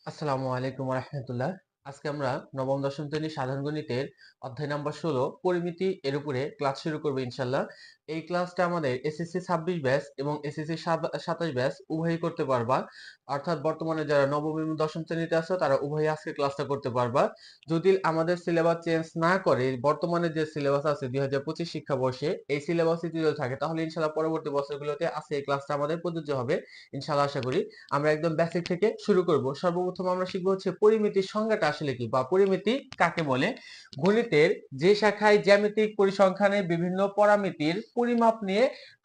আসসালামু আলাইকুম রাহমাতুল্লাহ। আজকে আমরা নবম দশম শ্রেণীর সাধারণ গণিতের অধ্যায় নাম্বার 16 পরিমিতি এর উপরে ক্লাস শুরু করব ইনশাআল্লাহ। এই ক্লাসটা আমাদের এসএসসি 26 ব্যাচ এবং এসএসসি 27 ব্যাচ উভয়ই করতে পারবা। অর্থাৎ বর্তমানে যারা নবম এবং দশম শ্রেণীতে আছো তারা উভয়ই আজকে ক্লাসটা করতে পারবা। যদি আমাদের সিলেবাস চেঞ্জ না করে বর্তমানে যে সিলেবাস আছে 2025 শিক্ষাবর্ষে এই সিলেবাসই যদি থাকে তাহলে ইনশাআল্লাহ পরবর্তী বছরগুলোতে আজকে এই ক্লাসটা আমাদের প্রযোজ্য হবে ইনশাআল্লাহ আশা করি। আমরা একদম বেসিক থেকে শুরু করব। সর্বপ্রথম আমরা শিখব হচ্ছে পরিমিতির সংজ্ঞাটা আসলে কি বা পরিমিতি কাকে বলে। গণিতের যে শাখায় জ্যামিতিক পরিসংখ্যানে বিভিন্ন পরামিতির পরিমাপ নিয়ে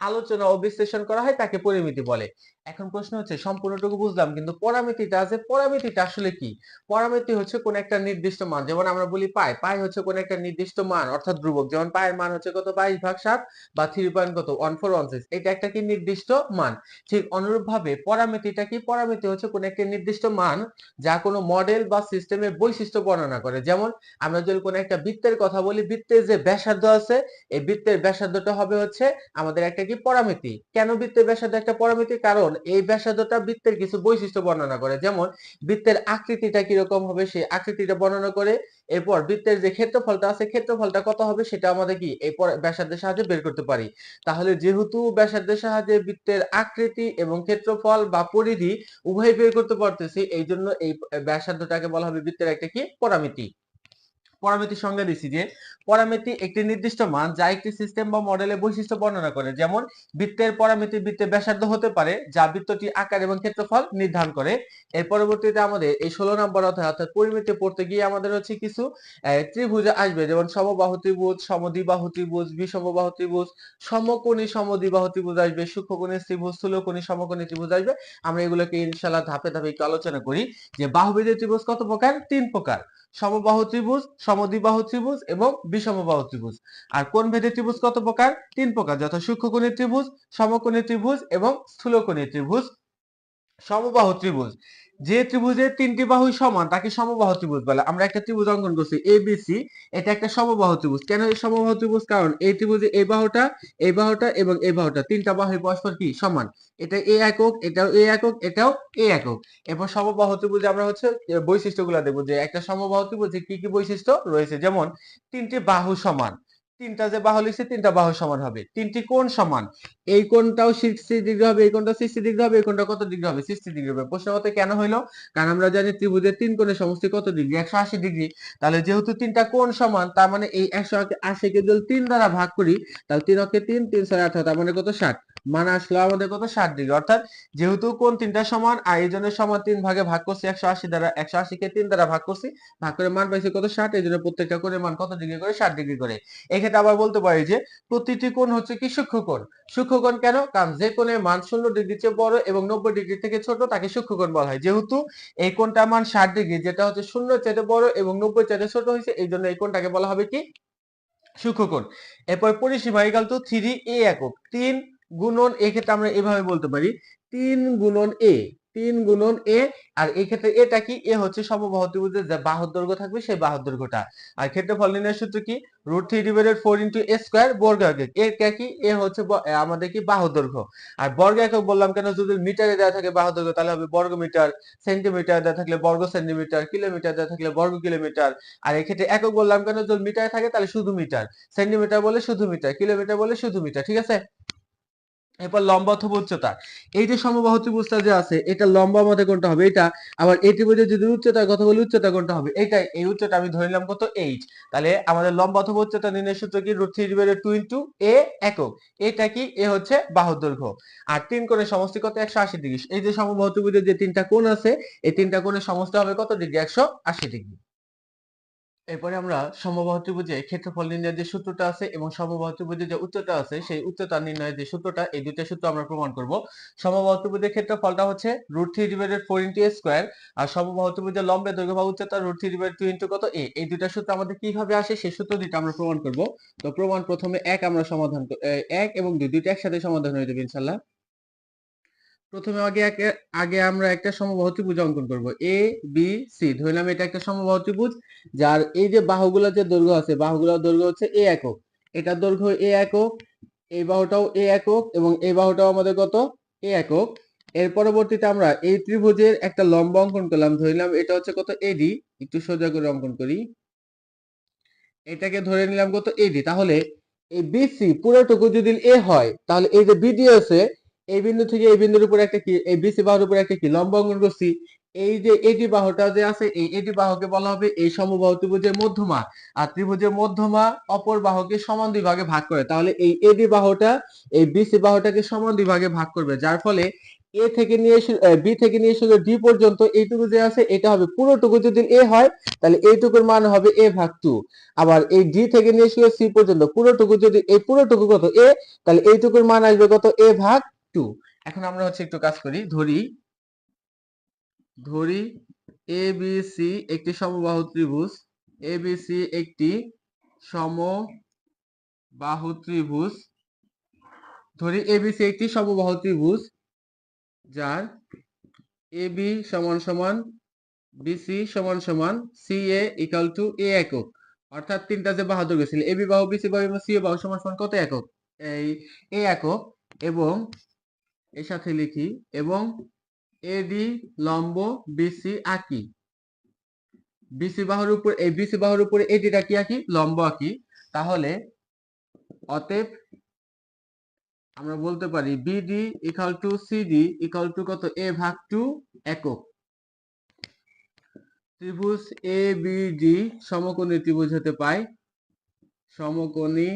আলোচনা ও বিশ্লেষণ করা হয় তাকে পরিমিতি বলে। এখন প্রশ্ন হচ্ছে সম্পূর্ণটুকু বুঝলাম কিন্তু পরামিতিটা আছে, পরামিতিটা আসলে কি? পরামিতি হচ্ছে কোন একটা নির্দিষ্ট মান, যেমন আমরা বলি পাই, পাই হচ্ছে কোন একটা নির্দিষ্ট মান অর্থাৎ ধ্রুবক, যেমন পায়ের মান হচ্ছে কত 22/7 বা 3 পয়েন্ট কত 1416, এটা একটা কি নির্দিষ্ট মান। ঠিক অনুরূপভাবে পরামিতিটা কি? পরামিতি হচ্ছে কোন একটা নির্দিষ্ট মান যা কোনো মডেল বা সিস্টেমের বৈশিষ্ট্য বর্ণনা করে। যেমন আমরা যদি কোনো একটা বৃত্তের কথা বলি, বৃত্তের যে ব্যাসার্ধ আছে এই বৃত্তের ব্যাসার্ধটা হবে হচ্ছে আমাদের একটা কি পরামিতি। কেন বৃত্তের ব্যাসার্ধ একটা পরামিতি? কারণ এই ব্যাসার্ধটা বৃত্তের কিছু বৈশিষ্ট্য বর্ণনা করে। যেমন বৃত্তের আকৃতিটা কিরকম হবে সেই আকৃতিটা বর্ণনা করে। এরপর বৃত্তের যে ক্ষেত্রফলটা আছে ক্ষেত্রফলটা কত হবে সেটা আমাদের কি এই ব্যাসার্ধের সাহায্যে বের করতে পারি। তাহলে যেহেতু ব্যাসার্ধের সাহায্যে বৃত্তের আকৃতি এবং ক্ষেত্রফল বা পরিধি উভয় বের করতে পারতেছি, এই জন্য এই ব্যাসার্ধটাকে বলা হবে বৃত্তের একটা কি পরামিতি। পরামিতির সংজ্ঞা দিছি যে পরামিতি একটি নির্দিষ্ট মান যা একটি সিস্টেম বা মডেলের বৈশিষ্ট্য বর্ণনা করে। যেমন বৃত্তের পরামিতি বৃত্তের ব্যাসার্ধ হতে পারে যা বৃত্তটি আকার এবং ক্ষেত্রফল নির্ধারণ করে। এর পরবর্তীতে আমাদের এই 16 নম্বর অধ্যায় অর্থাৎ পরিমিতি পড়তে গিয়ে আমাদের হচ্ছে কিছু ত্রিভুজ আসবে, যেমন সমবাহু ত্রিভুজ, সমদ্বিবাহু ত্রিভুজ, বিষমবাহু ত্রিভুজ, সমকোণী সমদ্বিবাহু ত্রিভুজ আসবে, সূক্ষ্মকোণী ত্রিভুজ, স্থূলকোণী সমকোণী ত্রিভুজ আসবে। আমরা এগুলোকে ইনশাআল্লাহ ধাপে ধাপে একটু আলোচনা করি যে বাহুবিধি ত্রিভুজ কত প্রকার? 3 প্রকার: সমবাহু ত্রিভুজ, সমদ্বিবাহু ত্রিভুজ এবং বিষমবাহু ত্রিভুজ। আর কোণভেদী ত্রিভুজ কত প্রকার? 3 প্রকার, যথা সূক্ষ্মকোণী ত্রিভুজ, সমকোণী ত্রিভুজ এবং স্থূলকোণী ত্রিভুজ। সমবাহু ত্রিভুজ, যে ত্রিভুজের 3টি বাহুই সমান তাকে সমবাহু ত্রিভুজ বলে। আমরা একটা ত্রিভুজ অঙ্কন করছি ABC, এটা একটা সমবাহু ত্রিভুজ। কেন এই সমবাহু ত্রিভুজ? কারণ এই ত্রিভুজে এই বাহুটা, এই বাহুটা এবং এই বাহুটা, তিনটা বাহুই পরস্পর কি সমান। এটা A একক, এটাও A একক, এটাও A একক। এরপর সমবাহু ত্রিভুজে আমরা হচ্ছে বৈশিষ্ট্যগুলো দেখব যে একটা সমবাহু ত্রিভুজে কি কি বৈশিষ্ট্য রয়েছে। যেমন তিনটি বাহু সমান, তিনটা যে বাহু লিখছি তিনটা বাহু সমান হবে। তিনটি কোণ সমান, এই কোণটাও 60 ডিগ্রি হবে, এই কোণটাও 60 ডিগ্রি হবে, এই কোণটা কত ডিগ্রি হবে? 60 ডিগ্রি হবে। প্রশ্ন মতে কেন হইলো? কারণ আমরা জানি ত্রিভুজের তিন কোণের সমষ্টি কত ডিগ্রি? 180 ডিগ্রি। তাহলে যেহেতু তিনটা কোণ সমান তার মানে এই 180 কে যদি 3 দ্বারা ভাগ করি তাহলে 3 অক্ষে 3, 3 ছয় 18, তার মানে কত? 60। মান আসলো আমাদের কত? 60 ডিগ্রি। অর্থাৎ যেহেতু কোণ তিনটা সমান আর এই জন্য সমান 3 ভাগে ভাগ করছি 180 দ্বারা, 180 কে 3 দ্বারা ভাগ করছি, ভাগ করে মান পাইছি কত? 60। এই জন্য প্রত্যেকটা কোণের মান কত ডিগ্রি করে? 60 ডিগ্রি করে। এক্ষেত্রে আবার বলতে পারি যে প্রতিটি কোণ হচ্ছে কি সূক্ষ্মকোণ। সূক্ষ্মকোণ কেন? কারণ যে কোণের মান 0 ডিগ্রির চেয়ে বড় এবং 90 ডিগ্রি থেকে ছোট তাকে সূক্ষ্মকোণ বলা হয়। যেহেতু এই কোণটার মান 60 ডিগ্রি, যেটা হচ্ছে 0 এর চাইতে বড় এবং 90 এর চাইতে ছোট হয়েছে, এই জন্য এই কোণটাকে বলা হবে কি সূক্ষ্মকোণ। এরপর পরিসীমা ইকুয়াল টু 3a একক। 3 গুণন, এক্ষেত্রে আমরা এভাবে বলতে পারি 3 গুণন a, 3 গুণন a। আর এই ক্ষেত্রে এটা কি? এ হচ্ছে সমবাহু ত্রিভুজের যে বাহুর দৈর্ঘ্য থাকবে সেই বাহুর দৈর্ঘ্যটা। আর ক্ষেত্রফল নির্ণয়ের সূত্র কি? √3 * 4 * a স্কয়ার বর্গ একক। এর কি? এ হচ্ছে আমাদের কি বাহুর দৈর্ঘ্য। আর বর্গ একক বললাম কেন? যদি মিটারে দেওয়া থাকে বাহুর দৈর্ঘ্য তাহলে হবে বর্গ মিটার, সেন্টিমিটার দেওয়া থাকলে বর্গ সেন্টিমিটার, কিলোমিটার দেওয়া থাকলে বর্গ কিলোমিটার। আর এক্ষেত্রে একক বললাম কেন? যদি মিটারে থাকে তাহলে শুধু মিটার, সেন্টিমিটার বলে শুধু মিটার, কিলোমিটার বলে শুধু মিটার। ঠিক আছে? এরপর লম্বা অথবা উচ্চতা, এই যে সমবাহু ত্রিভুজটা যে আছে এটা লম্বা আমাদের কোনটা হবে? এটা। আবার এই ত্রিভুজের যদি উচ্চতার কথা বলি উচ্চতা কোনটা হবে? এইটাই। এই উচ্চতা আমি ধরে নিলাম কত? 8। তাহলে আমাদের লম্বা অথবা উচ্চতা নির্ণয়ের সূত্র কি? √3 * 2 * a একক। এটা কি? এ হচ্ছে বাহুর দৈর্ঘ্য। আর তিন কোণের সমষ্টি কত? 180 ডিগ্রি। এই যে সমবাহু ত্রিভুজের যে তিনটা কোণ আছে এই তিনটা কোণের সমষ্টি হবে কত ডিগ্রি? 180 ডিগ্রি। এরপরে আমরা সমবাহু ত্রিভুজে ক্ষেত্রফল নির্ণয়ের যে সূত্রটা আছে এবং সমবাহু ত্রিভুজের যে উচ্চতা আছে সেই উচ্চতা নির্ণয়ের যে সূত্রটা, এই দুইটা সূত্র আমরা প্রমাণ করব। সমবাহু ত্রিভুজের ক্ষেত্রফলটা হচ্ছে √3 * 4 * a স্কয়ার, আর সমবাহু ত্রিভুজের লম্বের দৈর্ঘ্য বা উচ্চতা √3 * 2 * কত? a। এই দুইটা সূত্র আমাদের কিভাবে আসে সেই সূত্র দুইটা আমরা প্রমাণ করব। তো প্রমাণ প্রথমে 1 আমরা সমাধান 1 এবং 2 দুইটা একসাথে সমাধান হয়ে যাবে ইনশাআল্লাহ। প্রথমে আগে আমরা একটা সমবাহু ত্রিভুজ অঙ্কন করব। এ বি সি ধরলাম এটা একটা সমবাহু ত্রিভুজ যার এই যে বাহুগুলোর যে দৈর্ঘ্য আছে বাহুগুলোর দৈর্ঘ্য হচ্ছে এ একক। এটার দৈর্ঘ্য এ একক, এই বাহুটাও এ একক এবং এই বাহুটাও আমাদের কত? এ একক। এর পরবর্তীতে আমরা এই ত্রিভুজের একটা লম্ব অঙ্কন করলাম, ধরলাম এটা হচ্ছে কত এডি, একটু সোজা করে অঙ্কন করি, এটাকে ধরে নিলাম কত এডি। তাহলে এই বিসি পুরোটুকু যদি এ হয়, তাহলে এই যে বিডি আছে, এই বিন্দু থেকে এই বিন্দুর উপর একটা কি, এই বিসি বাহুর উপর একটা কি লম্ব অঙ্কন করছি। এই যে এডি বাহুটা যে আছে, এই এডি বাহুকে বলা হবে এই সমবাহু ত্রিভুজের মধ্যমা। আর ত্রিভুজের মধ্যমা অপর বাহুকে সমান দুই ভাগে ভাগ করে, তাহলে এই এডি বাহুটা এই বিসি বাহুটাকে সমান দুই ভাগে ভাগ করবে, যার ফলে এ থেকে নিয়ে বি থেকে নিয়ে শুরু ডি পর্যন্ত এইটুকু যে আছে এটা হবে পুরোটুকু যদি এ হয়, তাহলে এইটুকুর মান হবে এ ভাগ টু। আবার এই ডি থেকে নিয়ে শুরু সি পর্যন্ত পুরোটুকু যদি এই পুরোটুকু কত এ, তাহলে এইটুকুর মান আসবে কত এ ভাগ টু। এখন আমরা হচ্ছে একটু কাজ করি, ধরি ধরি এ বি সি একটি সমবাহু ত্রিভুজ, এ বি সি একটি সমবাহু ত্রিভুজ, ধরি এ বি সি একটি সমবাহু ত্রিভুজ যার এ বি সমান সমান বিসি সমান সমান সি এ ইকুয়াল টু এ একক, অর্থাৎ তিনটা যে বাহু দৈর্ঘ্য ছিল, এ বি বাহু, বিসি বাহু এবং সি এ বাহু সমান সমান কত একক, এই এ একক। এবং এর সাথে লিখি এবং এডি লম্ব বিসি আঁকি, বিসি বাহুর উপর এই বিসি বাহুর উপরে এডিটা কি আঁকি, লম্ব আঁকি। তাহলে অতএব আমরা বলতে পারি BD equal to CD equal to কত এ ভাগ টু একক। ত্রিভুজ এ বি ডি সমকোণী ত্রিভুজ হতে পায়, সমকোণী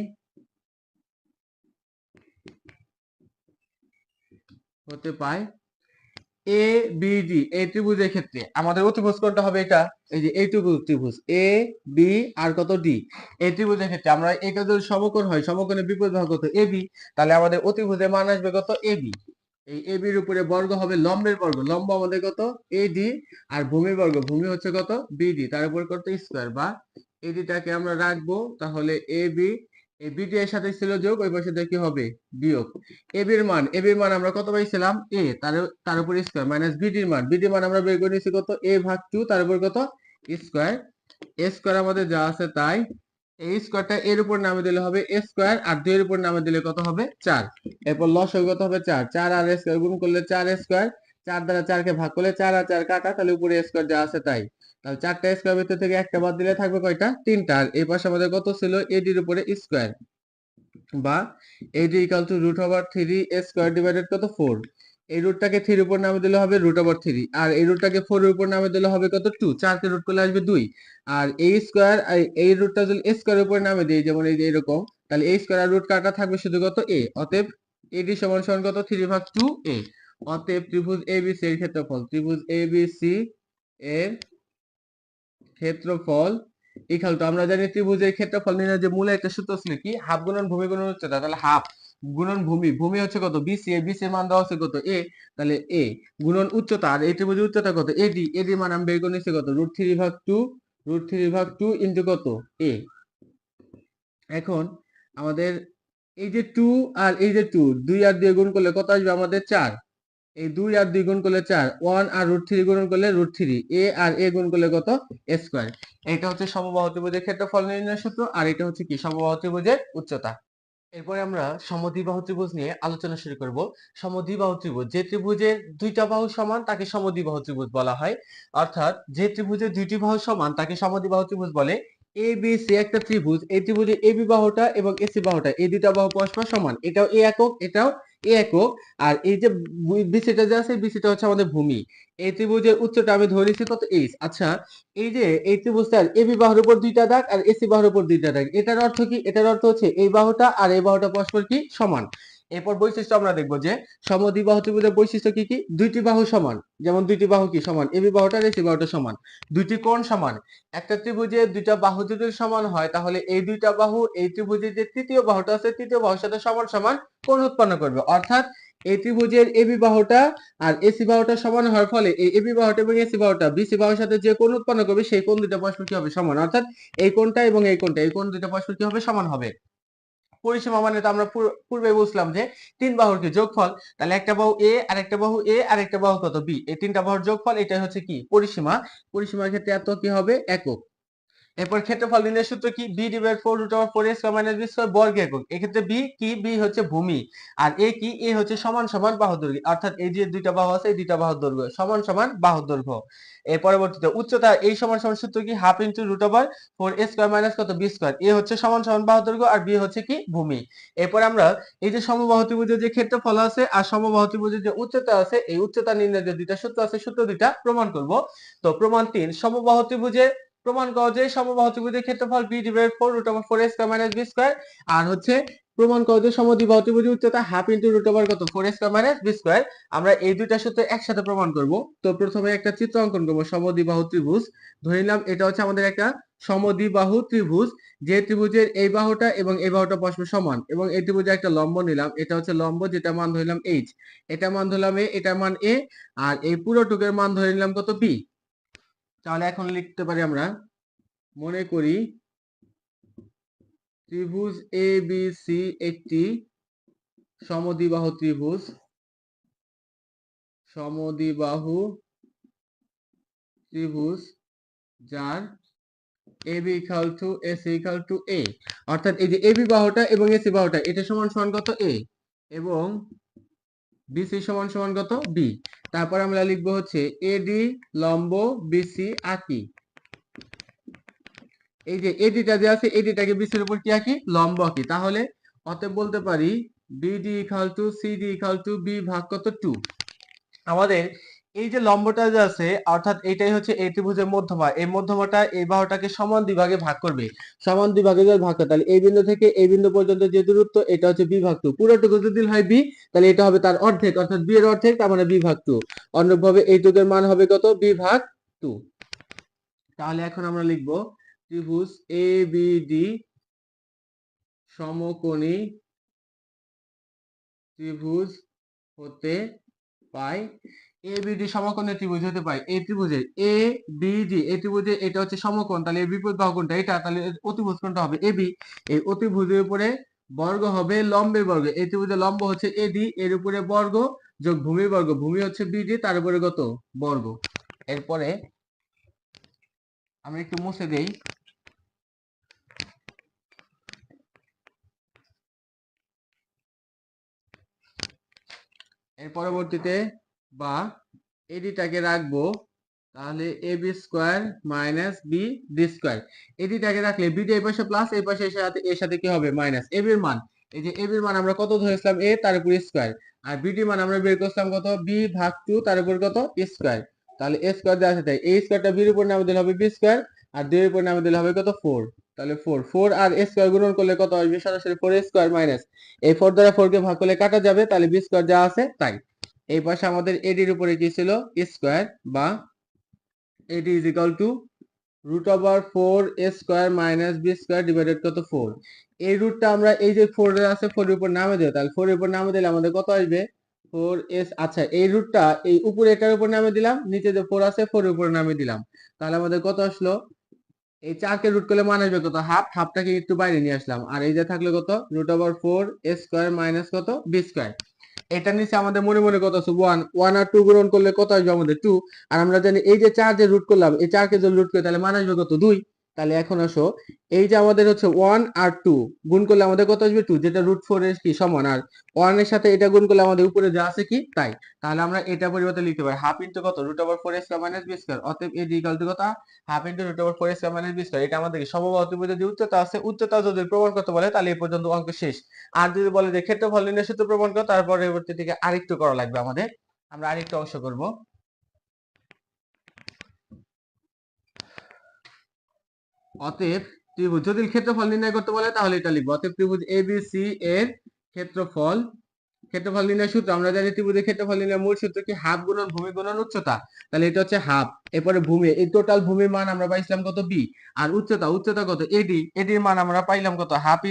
হতে পায় এ বি ডি এই ত্রিভুজের ক্ষেত্রে আমাদের অতিভুজ কোনটা হবে, এটা এই যে এইটুকু ত্রিভুজ এ বি আর কত ডি, এই ত্রিভুজের ক্ষেত্রে আমরা এটা যদি সমকোণ হয়, সমকোণের বিপরীত বাহু কত এ বি, তাহলে আমাদের অতিভুজের মান আসবে কত এ বি। এই এ বির উপরে বর্গ হবে লম্বের বর্গ, লম্ব আমাদের কত এডি, আর ভূমির বর্গ, ভূমি হচ্ছে কত বিডি, তার উপর কত স্কয়ার, বা এডিটাকে আমরা রাখবো তাহলে এ বি, এই বিডি এর সাথে ছিল যোগ, ওই পাশে কি হবে বিয়োগ। এ বির মান আমরা কত পাইছিলাম এ, তার উপর স্কয়ার মাইনাস বিডির মান আমরা বের করে নিয়েছি কত এ ভাগ টু, তার উপর কত স্কয়ার। এ স্কয়ার আমাদের যা আছে তাই, এই স্কয়ারটা এর উপর নামে দিলে হবে এ স্কয়ার, আর 2 এর উপর নামে দিলে কত হবে 4। এরপর লসাগু কত হবে 4, 4 আর স্কয়ার গুণ করলে 4 স্কয়ার, 4 দ্বারা 4 কে ভাগ করলে 4 আর 4 কাটা, তাহলে উপরে স্কয়ার যা আছে তাই। তাহলে 4টা স্কয়ার ভিতর থেকে একটা বাদ দিলে থাকবে কয়টা, 3টা। আর এই পাশে আমাদের কত ছিল এডির উপরে স্কয়ার, বা AD equal to root over 3 square divided কত 4। এই রুটটাকে 3 এর উপর নামে দিলে হবে রুট ওভার 3, আর এই রুটটাকে 4 এর উপর নামে দিলে হবে কত 2, 4 কে রুট করলে আসবে 2। আর এই স্কয়ার এই রুটটা যদি স্কয়ারের উপর নামে দেই, যেমন এই যে এরকম, তাহলে এই স্কয়ার আর রুট কাটা থাকবে শুধু কত এ। অতএব এডি সমান সমান কত 3 ভাগ 2 এ। অতএব ত্রিভুজ এবিসি এর ক্ষেত্রফল, ত্রিভুজ এবিসি এর ক্ষেত্রফল ইকুয়াল টু, আমরা জানি ত্রিভুজের ক্ষেত্রফল নির্ণয়ের যে মূল একটা সূত্র ছিল কি, হাফ গুণন ভূমি গুণন উচ্চতা, তাহলে হাফ গুণন ভূমি, ভূমি হচ্ছে কত বিসি, এ বিসি এর মান দেওয়া আছে কত এ, তাহলে এ গুণন উচ্চতা, আর এই ত্রিভুজের উচ্চতা কত এডি, এডি মান আমি বের করে নিয়েছি কত √3/2 ইনটু কত এ। এখন আমাদের এই যে 2 আর এই যে 2, 2 আর 2 গুণ করলে কত আসবে আমাদের 4, এই 2 আর 2 গুণ করলে 4, 1 আর √3 গুণ করলে √3, এ আর এ গুণ করলে কত স্কয়ার। এটা হচ্ছে সমবাহু ত্রিভুজের ক্ষেত্রফল নির্ণয়ের সূত্র, আর এটা হচ্ছে কি সমবাহু ত্রিভুজের উচ্চতা। এরপরে আমরা সমদ্বিবাহু ত্রিভুজ নিয়ে আলোচনা শুরু করব। সমদ্বিবাহু ত্রিভুজ, যে ত্রিভুজের দুইটা বাহু সমান তাকে সমদ্বিবাহু ত্রিভুজ বলা হয়, অর্থাৎ যে ত্রিভুজের দুইটি বাহু সমান তাকে সমদ্বিবাহু ত্রিভুজ বলে। এ বি সি একটা ত্রিভুজ, এই ত্রিভুজের এ বি বাহুটা এবং এসি বাহুটা এই দুইটা বাহু পরস্পর সমান, এটাও এ একক এটাও এ একক। আর এই যে বিসিটা যে আছে, বিসিটা হচ্ছে আমাদের ভূমি। এই ত্রিভুজের উচ্চতা আমি ধরেছি কত এইচ। আচ্ছা, এই যে এই ত্রিভুজটার এবি বাহুর উপর দুইটা দাগ আর এসি বাহুর উপর দুইটা দাগ, এটার অর্থ কি, এটার অর্থ হচ্ছে এই বাহুটা আর এই বাহুটা পরস্পর কি সমান। এরপর বৈশিষ্ট্য আমরা দেখব যে সমদ্বিবাহু ত্রিভুজের বৈশিষ্ট্য কি কি, দুইটি বাহু সমান, যেমন দুইটি বাহু কি সমান, এবি বাহুটা আর এসি বাহুটা সমান, দুইটি কোণ সমান। একটা ত্রিভুজের দুইটা বাহু যদি সমান হয়, তাহলে এই দুইটা বাহু এই ত্রিভুজের যে তৃতীয় বাহুটা আছে তৃতীয় বাহুর সাথে সমান সমান কোণ উৎপন্ন করবে, অর্থাৎ এই ত্রিভুজের এবি বাহুটা আর এসি বাহুটা সমান হওয়ার ফলে এই এবি বাহুটা এবং এসি বাহুটা বিসি বাহুর সাথে যে কোণ উৎপন্ন করবে সেই কোণ দুটো পরস্পর কি হবে সমান, অর্থাৎ এই কোণটা এবং এই কোণটা, এই কোণ দুটো পরস্পর কি হবে সমান হবে। পরিসীমা মানে তো আমরা পূর্বে বুঝলাম যে তিন বাহুর কি যোগফল, তাহলে একটা বাহু এ আর একটা বাহু এ আর একটা বাহু কত বি, এই তিনটা বাহুর যোগফল, এটাই হচ্ছে কি পরিসীমা। পরিসীমার ক্ষেত্রে এত কি হবে একক। এরপর ক্ষেত্রফল নির্ণয়ের সূত্র কি? b divide 4 root over 4a square minus b square বর্গ একক। এক্ষেত্রে b কি? b হচ্ছে ভূমি, আর a কি? a হচ্ছে সমান সমান বাহুর দৈর্ঘ্য, অর্থাৎ এই যে দুইটা বাহু আছে এই দুইটা বাহুর দৈর্ঘ্য সমান সমান বাহুর দৈর্ঘ্য। এর পরবর্তীতে উচ্চতা, এই সমান সমান সূত্র কি? Half into root over 4a square minus কত? b square. a হচ্ছে সমান সমান বাহুর দৈর্ঘ্য আর b হচ্ছে কি? ভূমি। এরপর আমরা এই যে সমবাহু ত্রিভুজের যে ক্ষেত্রফল আছে আর সমবাহু ত্রিভুজের যে উচ্চতা আছে, এই উচ্চতা নির্ণয়ের যে দুইটা সূত্র আছে, সূত্র দুইটা প্রমাণ করব। তো প্রমাণ 3, সমবাহু ত্রিভুজের প্রমাণ করো যে সমবাহু ত্রিভুজের ক্ষেত্রফল b divided 4 root over 4a square minus b square, আর হচ্ছে প্রমাণ করো যে সমদ্বিবাহু ত্রিভুজের উচ্চতা হাফ ইনটু রুট ওভার কত? 4a square minus b square. আমরা এই দুইটা সূত্র একসাথে প্রমাণ করব। তো প্রথমে একটা চিত্র অঙ্কন করব সমদ্বিবাহু ত্রিভুজ। ধরে নিলাম এটা হচ্ছে আমাদের একটা সমদ্বিবাহু ত্রিভুজ, যে ত্রিভুজের এই বাহুটা এবং এই বাহুটা পরস্পর সমান, এবং এই ত্রিভুজে একটা লম্ব নিলাম, এটা হচ্ছে লম্ব, যেটা মান ধরলাম h, এটা মান ধরলাম a, এটা মান a, আর এই পুরো টুকের মান ধরে নিলাম কত? b। তাহলে এখন লিখতে পারি আমরা, মনে করি ত্রিভুজ এ বি সি একটি সমদ্বিবাহু ত্রিভুজ, সমদ্বিবাহু ত্রিভুজ যার AB equal to AC equal to A, অর্থাৎ এই যে AB বাহুটা এবং AC বাহুটা এটা সমান সমান কত? A, এবং BC সমান সমান কত? B। তারপর আমরা লিখব হচ্ছে AD লম্ব BC আঁকি। এই যে এডিটা যে আছে, এডিটাকে বিসির উপর কি আঁকি? লম্ব আঁকি। তাহলে অতএব বলতে পারি BD equal to CD equal to b ভাগ কত? 2। আমাদের এই যে লম্বটা যে আছে, অর্থাৎ এটাই হচ্ছে এই ত্রিভুজের মধ্যমা, এই মধ্যমাটা এই বাহুটাকে সমান দুই ভাগে ভাগ করবে। সমান দুই ভাগে যদি ভাগ করে, তাহলে এই বিন্দু থেকে এই বিন্দু পর্যন্ত যে দূরত্ব, এটা হচ্ছে বি ভাগ 2। পুরোটুকু যদি হয় বি, তাহলে এটা হবে তার অর্ধেক, অর্থাৎ বি এর অর্ধেক, তার মানে বি ভাগ 2। অনুরূপভাবে এইটুকের মান হবে কত? বি ভাগ 2। তাহলে এখন আমরা লিখব ত্রিভুজ এ বি ডি সমকোণী ত্রিভুজ হতে পাই। এ বি ডি সমকোণী ত্রিভুজ হতে পাই। এই ত্রিভুজের এ বি ডি, এই ত্রিভুজে এটা হচ্ছে সমকোণ, তাহলে এর বিপরীত বাহু কোনটা? এটা। তাহলে অতিভুজ কোনটা হবে? এবি। এই অতিভুজের উপরে বর্গ হবে লম্বের বর্গ। এই ত্রিভুজের লম্ব হচ্ছে এডি, এর উপরে বর্গ যোগ ভূমির বর্গ, ভূমি হচ্ছে বিডি, তার উপরে কত? বর্গ। এরপরে আমরা একটু মুছে দেই। এর পরবর্তীতে বা এডিটাকে রাখবো, তাহলে A B square minus B D square. এডিটাকে রাখলে বিডি এই পাশে প্লাস, এই পাশে এর সাথে কি হবে? মাইনাস। এ বির মান, এই যে এ বির মান আমরা কত ধরেছিলাম? এ, তার উপর স্কোয়ার, আর বিডি মান আমরা বের করছিলাম কত? বি ভাগ 2, তার উপর কত? স্কোয়ার। তাহলে এ স্কোয়ার দেওয়া আছে, তাই এই স্কোয়ারটা বির উপর নামে দিলে হবে বি স্কোয়ার, আর 2 এর উপর নামে দিলে হবে কত? 4। তাহলে 4 আর স্কোয়ার গুণন করলে কত আসবে? সরাসরি 4 স্কোয়ার মাইনাস এই 4 দ্বারা 4 কে ভাগ করলে কাটা যাবে, তাহলে বি স্কোয়ার যা আছে তাই। এই পাশে আমাদের এডির উপরে কি ছিল? স্কোয়ার, বা AD is equal to root over 4 square minus B square divided কত? 4। এই রুটটা আমরা এই যে 4 এর আছে 4 এর উপর নামে দেব, তাহলে 4 এর উপর নামে দিলে আমাদের কত আসবে? 4s। আচ্ছা, এই রুটটা এই উপরে এটার উপর নামে দিলাম, নিচে যে 4 আছে 4 এর উপর নামে দিলাম, তাহলে আমাদের কত আসলো? এই 4 কে রুট করলে মান আসবে কত? হাফ। হাফটাকে একটু বাইরে নিয়ে আসলাম, আর এই যে থাকলো কত? রুট ওভার 4 স্কোয়ার মাইনাস কত? B square. এটা নিচে আমাদের মনে মনে কত আছে? 1। 1 আর 2 গুণন করলে কত আসবে আমাদের? 2। আর আমরা জানি এই যে 4 যে রুট করলাম, এই 4 কে যদি রুট করি তাহলে মান আসবে কত? 2। তাহলে এখন আসো, এই যে আমাদের হচ্ছে 1 আর 2 গুণ করলে আমাদের কত আসবে? 2, যেটা রুট 4 এর কি সমান, আর 1 এর সাথে এটা গুণ করলে আমাদের উপরে যা আছে কি তাই। তাহলে আমরা এটা পরিবর্তে লিখতে পারি হাফ ইনটু কত? Root over 4 square minus B square. অতএব এডি ইকুয়াল টু কত? Half into root over 4 square minus B square. এটা আমাদের সমবাহু ত্রিভুজের যে উচ্চতা আছে, উচ্চতা যদি প্রমাণ করতে বলে তাহলে এই পর্যন্ত অঙ্ক শেষ। আর যদি বলে যে ক্ষেত্রফল নির্ণয় সূত্র প্রমাণ করো, তারপর পরবর্তী থেকে আরেকটু করা লাগবে আমাদের। আমরা আরেকটু অংশ করব। অতএব ত্রিভুজ, যদি ক্ষেত্রফল নির্ণয় করতে বলে তাহলে এটা লিখবো। অতএব ত্রিভুজ এবিসি এর ক্ষেত্রফল, ক্ষেত্রফল নির্ণয় সূত্র আমরা জানি ত্রিভুজের ক্ষেত্রফল নির্ণয় মূল সূত্র কি? হাফ গুণন ভূমি গুণন উচ্চতা। তাহলে এটা হচ্ছে হাফ, এরপরে ভূমি, এই টোটাল ভূমির মান আমরা পাইছিলাম কত? বি। আর উচ্চতা, উচ্চতা কত? এডি, এডির মান আমরা পাইলাম কত? Half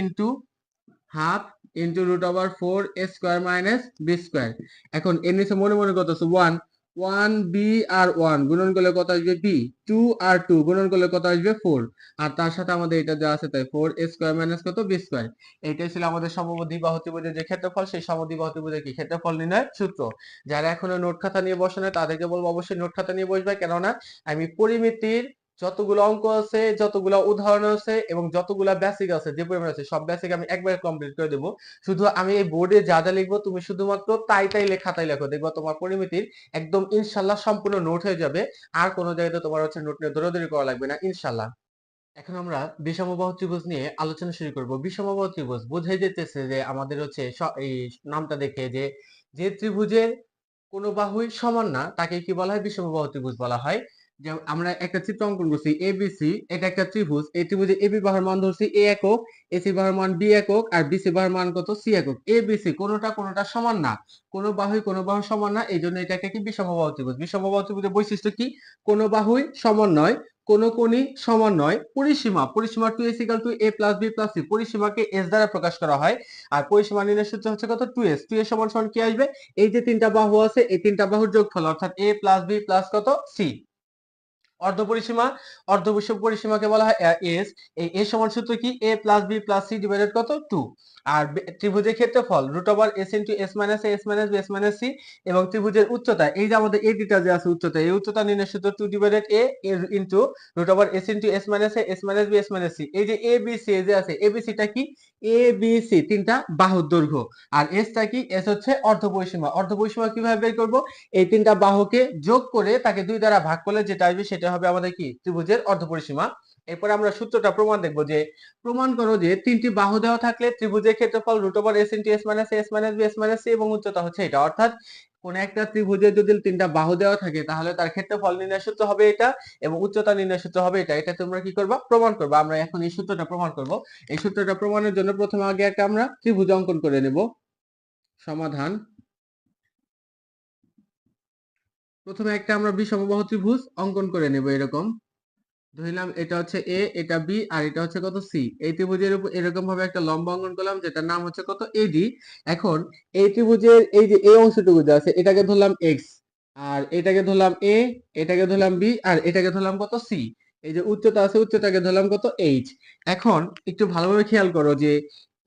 into root over 4 square minus B square. এখন এর নিচে মনে মনে কত আছে? 1। 1 বি আর 1 গুণন করলে কত আসবে? বি। 2 আর 2 গুণন করলে কত আসবে? 4। আর তার সাথে আমাদের এটা দেওয়া আছে, তাই 4 স্কোয়ার মাইনাস কত? B square. এইটাই ছিল আমাদের সমদ্বিবাহু ত্রিভুজের যে ক্ষেত্রফল, সেই সমদ্বিবাহু ত্রিভুজের কি ক্ষেত্রফল নির্ণয় সূত্র। যারা এখনো নোট খাতা নিয়ে বসে না, তাদেরকে বলবো অবশ্যই নোট খাতা নিয়ে বসবে, কেননা আমি পরিমিতির যতগুলো অঙ্ক আছে, যতগুলো উদাহরণ আছে এবং যতগুলা বেসিক আছে, যে পরিমাণ আছে সব বেসিক আমি একবারে কমপ্লিট করে দেবো। শুধু আমি এই বোর্ডে যা যা লিখবো তুমি শুধুমাত্র তাই তাই খাতায় লেখো, দেখবা তোমার পরিমিতির একদম ইনশাল্লাহ সম্পূর্ণ নোট হয়ে যাবে। আর কোনো জায়গাতে তোমার হচ্ছে নোট নিয়ে দৌড়াদৌড়ি করা লাগবে না ইনশাল্লাহ। এখন আমরা বিষমবাহু ত্রিভুজ নিয়ে আলোচনা শুরু করব। বিষমবাহু ত্রিভুজ বোঝাই যেতেছে যে আমাদের হচ্ছে এই নামটা দেখে যে যে ত্রিভুজের কোনো বাহুই সমান না তাকে কি বলা হয়, বিষমবাহু ত্রিভুজ বলা হয়। যে আমরা একটা চিত্র অঙ্কন করছি এবিসি, এটা একটা ত্রিভুজ। এই ত্রিভুজে এবি বাহুর মান ধরছি এ একক, এসি বাহুর মান বি একক, আর বিসি বাহুর মান কত সি একক। এবিসি কোনোটা সমান না, কোনো বাহুই কোনো বাহু সমান না, এই জন্য এটাকে কি বিষমবাহু ত্রিভুজ। বিষমবাহু ত্রিভুজের বৈশিষ্ট্য কি, কোনো বাহুই সমান নয়, কোন কোণই সমান নয়, পরিসীমা 2s = a + b + c, পরিসীমাকে s দ্বারা প্রকাশ করা হয়। আর পরিসীমা নির্ণয়ের সূত্র হচ্ছে কত, 2s। 2s সমান কি আসবে, এই যে তিনটা বাহু আছে এই তিনটা বাহুর যোগফল, অর্থাৎ a + b + কত c। অর্ধপরিসীমাকে বলা হয় এস। এই এ সমান সূত্র কি, a + b + c ডিভাইডেড কত 2। আর ত্রিভুজের ক্ষেত্রফল √s * s - a s - b s - c। এবং ত্রিভুজের উচ্চতা, এই যে আমাদের এডিটা যে আছে উচ্চতা, এই উচ্চতা নির্ণয়ের সূত্র 2/a into √s * s - a s - b s - c। এই যে a b c এই যে আছে, a b c টা কি, a b c তিনটা বাহুর দৈর্ঘ্য। আর s টা কি, s হচ্ছে অর্ধপরিসীমা। অর্ধপরিসীমা কিভাবে বের করব, এই তিনটা বাহুকে যোগ করে তাকে 2 দ্বারা ভাগ করলে যেটা আসবে সেটা হবে আমাদের কি, ত্রিভুজের অর্ধপরিসীমা। এরপর আমরা সূত্রটা প্রমাণ দেখব যে প্রমাণ করো যে তিনটি বাহু দেওয়া থাকলে ত্রিভুজের ক্ষেত্রফল √s * s - a s - b s - c এবং উচ্চতা হচ্ছে এটা। অর্থাৎ কোন একটা ত্রিভুজে যদি তিনটা বাহু দেওয়া থাকে তাহলে তার ক্ষেত্রফল নির্ণয়ের সূত্র হবে এটা এবং উচ্চতা নির্ণয়ের সূত্র হবে এটা। এটা তোমরা কি করবা, প্রমাণ করবা। আমরা এখন এই সূত্রটা প্রমাণ করব। এই সূত্রটা প্রমাণের জন্য প্রথমে আগে একটা আমরা ত্রিভুজ অঙ্কন করে নেব। সমাধান। প্রথমে একটা আমরা বিষমবাহু ত্রিভুজ অঙ্কন করে নেব। এরকম ধরলাম এটা হচ্ছে এ, এটা বি, আর এটা হচ্ছে কত সি। এই ত্রিভুজের উপর এরকম ভাবে একটা লম্ব অঙ্কন করলাম যেটার নাম হচ্ছে কত এডি। এখন এই ত্রিভুজের এই যে এই অংশটুকু যে আছে এটাকে ধরলাম এক্স, আর এটাকে ধরলাম এ, এটাকে ধরলাম বি, আর এটাকে ধরলাম কত সি। এই যে উচ্চতা আছে উচ্চতাকে ধরলাম কত এইচ। এখন একটু ভালোভাবে খেয়াল করো যে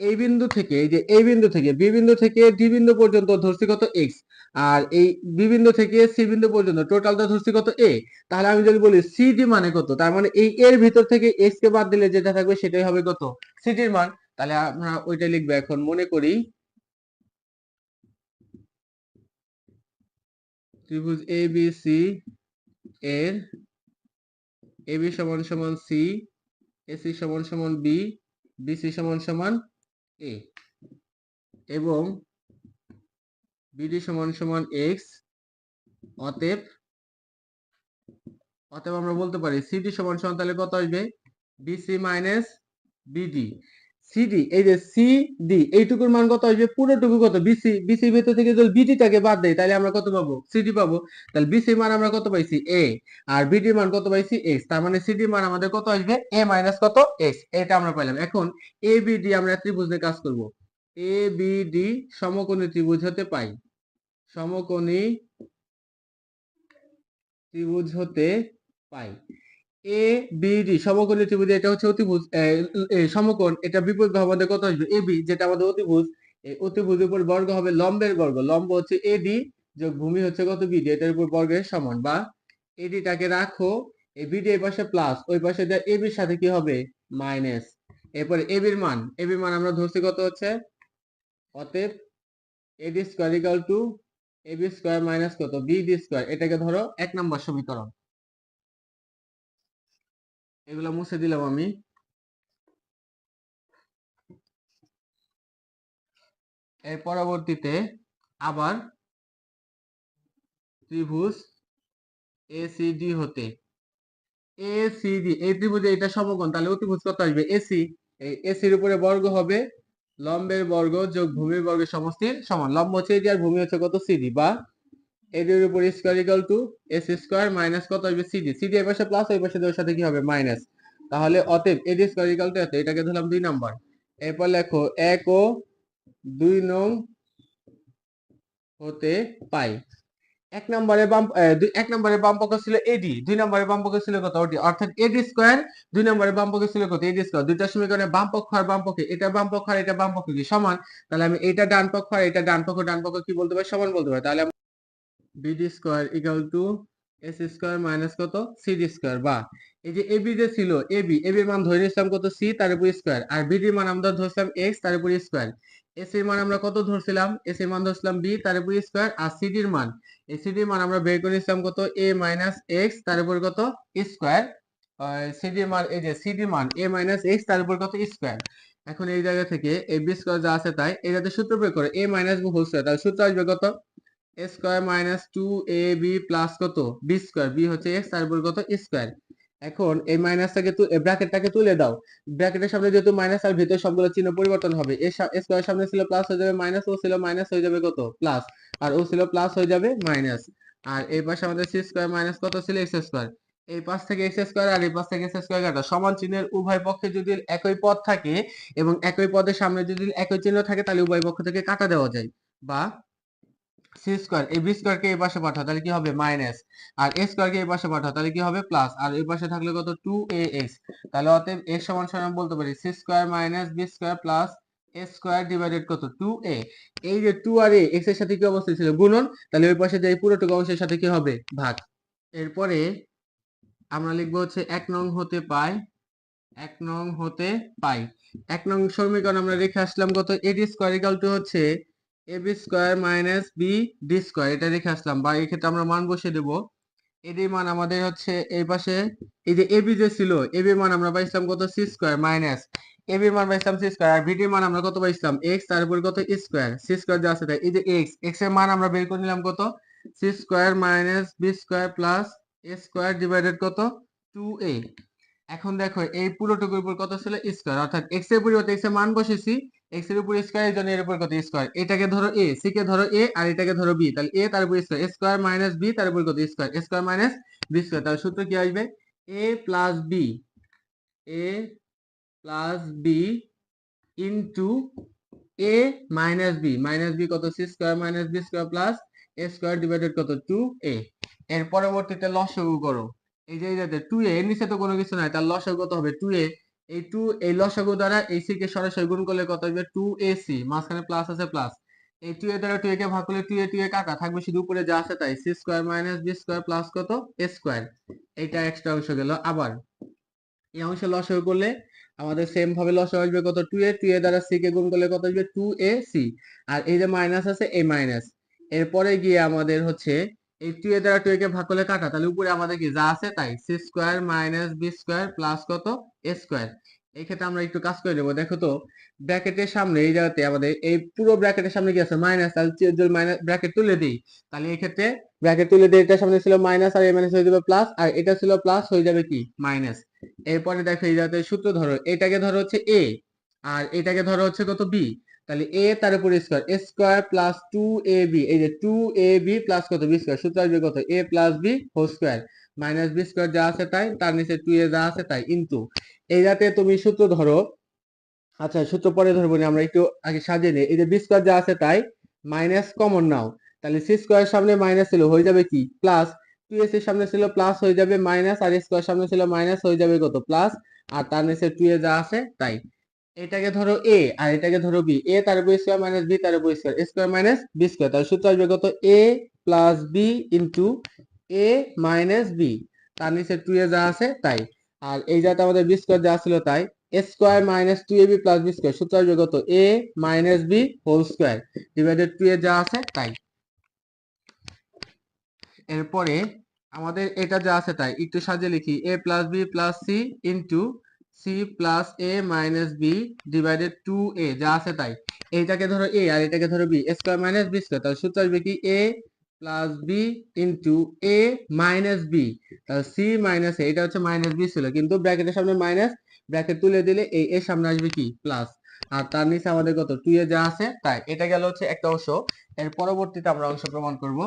এই বিন্দু থেকে, এই যে এই বিন্দু থেকে বি বিন্দু থেকে ডি বিন্দু পর্যন্ত ধরছি কত এক্স, আর এই বি বিন্দু থেকে সি বিন্দু পর্যন্ত টোটালটা ধরছি কত এ। তাহলে আমি যদি বলি সিডি মানে কত, তার মানে এই এর ভিতর থেকে এক্স কে বাদ দিলে যেটা থাকবে সেটাই হবে কত, সিডির মান। তাহলে আমরা ওইটা লিখবো। এখন মনে করি ত্রিভুজ এ বি সি এর এবি সমান সমান সি, এসি সমান সমান বি, বিসি সমান সমান এ এবং বিডি সমান সমান এক্স। অতএব অতএব আমরা বলতে পারি সিডি সমান সমান তাহলে কত আসবে, বিসি মাইনাস বিডি। সিডি এই যে সিডি এইটুকুর মান কত আসবে, পুরোটুকু কত বিসি। বিসি ভিতর থেকে যদি বিডিটাকে বাদ দেই তাহলে আমরা কত পাবো, সিডি পাবো। তাহলে বিসি মান আমরা কত পাইছি এ, আর বিডি মান কত পাইছি এক্স। তার মানে সিডি মান আমাদের কত আসবে, এ মাইনাস কত এক্স। এটা আমরা পাইলাম। এখন এ বিডি আমরা ত্রিভুজ নিয়ে কাজ করব। এ বিডি সমকোণী ত্রিভুজ হতে পাই, সমকোণী ত্রিভুজ হতে পাই। এ বি ডি সমকোণী ত্রিভুজ, এটা হচ্ছে অতিভুজ সমকোণ, এটা বিপরীত বাহু আমাদের কত আসবে এ বি, যেটা আমাদের অতিভুজ। এই অতিভুজের উপর বর্গ হবে লম্বের বর্গ, লম্ব হচ্ছে এডি যোগ ভূমি হচ্ছে কত বিডি, এটার উপর বর্গের সমান। বা এডিটাকে রাখো, এই বিডি এই পাশে প্লাস, ওই পাশে দেয় এ বির সাথে কি হবে মাইনাস। এরপরে এ বির মান আমরা ধরছি কত হচ্ছে, অতএব AD square equal to A B square minus কত বিডি স্কয়ার। এটাকে ধরো 1 নম্বর সমীকরণ। এগুলা মুছে দিলাম আমি। এর পরবর্তীতে আবার ত্রিভুজ এসিডি হতে, এসিডি এই ত্রিভুজে এটা সমকোণ, তাহলে অতিভুজ কত আসবে এসি। এই এসির উপরে বর্গ হবে লম্বের বর্গ যোগ ভূমির বর্গের সমষ্টির সমান। লম্ব হচ্ছে এডি আর ভূমি হচ্ছে কত সিডি। বা এডির উপর square equal two S square minus কত আসবে সিডি। সিডি এই পাশে প্লাস, ওই পাশে ওর সাথে কি হবে মাইনাস। তাহলে অতএব এডি স্কয়ার ইকুয়াল টু এত, এটাকে ধরলাম 2 নাম্বার। এরপর লেখো 1 ও 2 নং হতে পাই। এক নম্বরে বাম পক্ষ ছিল এডি, 2 নম্বরে বাম পক্ষ ছিল কত ওডি, অর্থাৎ এডি স্কয়ার 2 নম্বরে বাম পক্ষ ছিল কত এডি স্কয়ার। দুইটা সমীকরণে বাম পক্ষ আর বাম পক্ষে, এটা বাম পক্ষ আর এটা বাম পক্ষ কি সমান, তাহলে আমি এটা ডান পক্ষ আর এটা ডান পক্ষ কি বলতে পারি, সমান বলতে পারি। তাহলে BD square equal two S square minus কত সিডি স্কোয়ার, বা এই যে এবি যে ছিল এবির মান ধরে নিয়েছিলাম কত সি তার উপর স্কোয়ার, আর বিডির মান আমরা ধরছিলাম এক্স তার উপর স্কোয়ার। এস এর মান আমরা কত ধরছিলাম, এস এর মান ধরছিলাম বি তার উপর স্কোয়ার, আর সিডির মান এই সিডির মান আমরা বের করে নিয়েছিলাম কত এ মাইনাস এক্স তার উপর কত স্কোয়ার। সিডির মান এই যে সিডির মান এ মাইনাস এক্স তার উপর কত স্কোয়ার। এখন এই জায়গা থেকে এ বি স্কোয়ার যা আছে তাই এটাতে সূত্র প্রয়োগ করে এ মাইনাস বি হোল স্কোয়ার, তাহলে সূত্র আসবে কত a square minus two A B plus কত বি স্কোয়ার, বি হচ্ছে এক্স তার উপর কত স্কোয়ার। এখন এই মাইনাসটাকে ব্র্যাকেটটাকে তুলে দাও, ব্র্যাকেটের সামনে যেহেতু মাইনাস আর ভিতরে সবগুলো চিহ্ন পরিবর্তন হবে, এ স্কোয়ার সামনে ছিল প্লাস হয়ে যাবে মাইনাস, ও ছিল মাইনাস হয়ে যাবে কত প্লাস, আর ও ছিল প্লাস হয়ে যাবে মাইনাস। আর এই পাশে আমাদের সি স্কোয়ার মাইনাস কত ছিল এক্স স্কোয়ার, এই পাশ থেকে এক্স স্কোয়ার আর এই পাশ থেকে এক্স স্কোয়ার কাটা, সমান চিহ্নের উভয় পক্ষে যদি একই পদ থাকে এবং একই পদের সামনে যদি একই চিহ্ন থাকে তাহলে উভয় পক্ষ থেকে কাটা দেওয়া যায়। বা সি স্কোয়ার এই বি স্কোয়ারকে এই পাশে পাঠাও তাহলে কি হবে মাইনাস, আর এ স্কোয়ারকে এই পাশে পাঠাও তাহলে কি হবে প্লাস, আর এই পাশে থাকলে কত টু এ এক্স, তাহলে অতএব এক্স সমান সমান বলতে পারি C square minus B square plus A square divided কত টু এ। এই যে টু আর এ এক্স এর সাথে কি অবস্থা ছিল গুণন, তাহলে ওই পাশে যে এই পুরোটুকু অংশের সাথে কি হবে ভাগ। এরপরে আমরা লিখবো হচ্ছে এক নং হতে পাই, এক নং হতে পাই, এক নং সমীকরণ আমরা রেখে আসলাম কত এডি স্কোয়ার ইকাল টু হচ্ছে A B square minus B D square, এটা রেখে আসলাম, বা এই ক্ষেত্রে আমরা মান বসিয়ে দেবো। এডির মান আমাদের হচ্ছে এই পাশে এই যে এবি যে ছিল এবির মান আমরা পাইছিলাম কত সি স্কোয়ার মাইনাস এবির মান পাইছিলাম সি স্কোয়ার, আর বিডির মান আমরা কত পাইছিলাম এক্স তার উপর কত স্কোয়ার, সি স্কোয়ার যা আছে তাই এই যে এক্স এক্স এর মান আমরা বের করে নিলাম কত C square minus B square plus A square divided কত টু এ। এখন দেখো এই পুরোটুকুর উপর কত ছিল স্কয়ার, অর্থাৎ এক্স এর পরিবর্তে এক্স এর মান বসেছি, এক্স এর উপর স্কয়ার এর জন্য এর উপর কত স্কয়ার, এটাকে ধরো এ, সি কে ধরো এ, আর এটাকে ধরো বি, তাহলে এ তার উপর square, A square minus B তার উপর কত square, A square minus B square, তাহলে সূত্র কি আসবে A plus B, A plus B into A minus B কত C square minus B square plus A square divided কত টু এ। এর পরবর্তীতে লসাগু করো, এই যে যাতে টু এ এর নিচে তো কোনো কিছু নাই, তার লসাগু কত হবে টু এ, এই টু এই লসাগু দ্বারা এই সি কে সরাসরি গুণ করলে কত হবে টু এ সি, মাঝখানে প্লাস আছে প্লাস, এই টু এ দ্বারা টু এ কে ভাগ করলে টু এ কাটা থাকবে শুধু উপরে যা আছে তাই c square minus B square plus কত এ স্কয়ার, এইটা এক্সট্রা অংশ গেল। আবার এই অংশে লসাগু করলে আমাদের সেম ভাবে লসাগু আসবে কত টু এ দ্বারা সি কে গুণ করলে কত আসবে টু এ সি, আর এই যে মাইনাস আছে এই মাইনাস, এরপরে গিয়ে আমাদের হচ্ছে এই টু এ দ্বারা টু এ কে ভাগ করলে কাটা, তাহলে উপরে আমাদের কি যা আছে তাই c square minus B square plus কত এ স্কোয়ার। এই ক্ষেত্রে আমরা একটু কাজ করে নেবো, দেখো তো ব্র্যাকেটের সামনে এই জায়গাতে আমাদের এই পুরো ব্র্যাকেটের সামনে কি আছে মাইনাস, তাহলে যদি মাইনাস ব্র্যাকেট তুলে দিই তাহলে এই ক্ষেত্রে ব্র্যাকেট তুলে দিয়ে এটার সামনে ছিল মাইনাস আর এই মাইনাস হয়ে যাবে প্লাস, আর এটা ছিল প্লাস হয়ে যাবে কি মাইনাস। এরপরে দেখো এই জায়গাতে সূত্র ধরো এটাকে ধরো হচ্ছে এ আর এটাকে ধরো হচ্ছে কত বি, তাহলে এ তার উপর square A square plus two A B, এই যে টু এ বি প্লাস কত বি স্কয়ার, সূত্র আসবে কত এ plus B whole square minus B square যা আছে তাই তার নিচে টু এ যা আছে তাই ইনটু এই যাতে তুমি সূত্র ধরো, আচ্ছা সূত্র পরে ধরবো না, আমরা একটু আগে সাজিয়ে নিই, এই যে বি স্কয়ার যা আছে তাই মাইনাস কমন নাও, তাহলে সি স্কয়ার সামনে মাইনাস ছিল হয়ে যাবে কি প্লাস, টু এস এর সামনে ছিল প্লাস হয়ে যাবে মাইনাস, আর স্কয়ার সামনে ছিল মাইনাস হয়ে যাবে কত প্লাস, আর তার নিচে টু এ যা আছে তাই। এটাকে ধরো এ আর এটাকে ধরো বি, এ তার উপর স্কয়ার মাইনাস বি তার উপর square, square minus B square, তাহলে সূত্র আসবে কত এ প্লাস বি ইনটু এ মাইনাস বি, তার নিচে টু এ যা আছে তাই, আর এই যাতে আমাদের বি স্কয়ার যা ছিল তাই A square minus two A B plus B square, সূত্র আসবে কত A minus B whole square divided two A যা আছে তাই। এরপরে আমাদের এটা যা আছে তাই একটু সাজিয়ে লিখি A plus B plus C into C plus A minus B divided two A যা আছে তাই, এইটাকে ধরো এ আর এটাকে ধরো B square minus B square, তাহলে সূত্র আসবে কি A plus B into A minus B, তাহলে সি মাইনাস এ, এটা হচ্ছে মাইনাস বি ছিল কিন্তু ব্র্যাকেটের সামনে মাইনাস, ব্র্যাকেট তুলে দিলে এই এর সামনে আসবে কি প্লাস, আর তার নিচে আমাদের কত টু এ যা আছে তাই। এটা গেল হচ্ছে একটা অংশ, এর পরবর্তীতে আমরা অংশ প্রমাণ করব।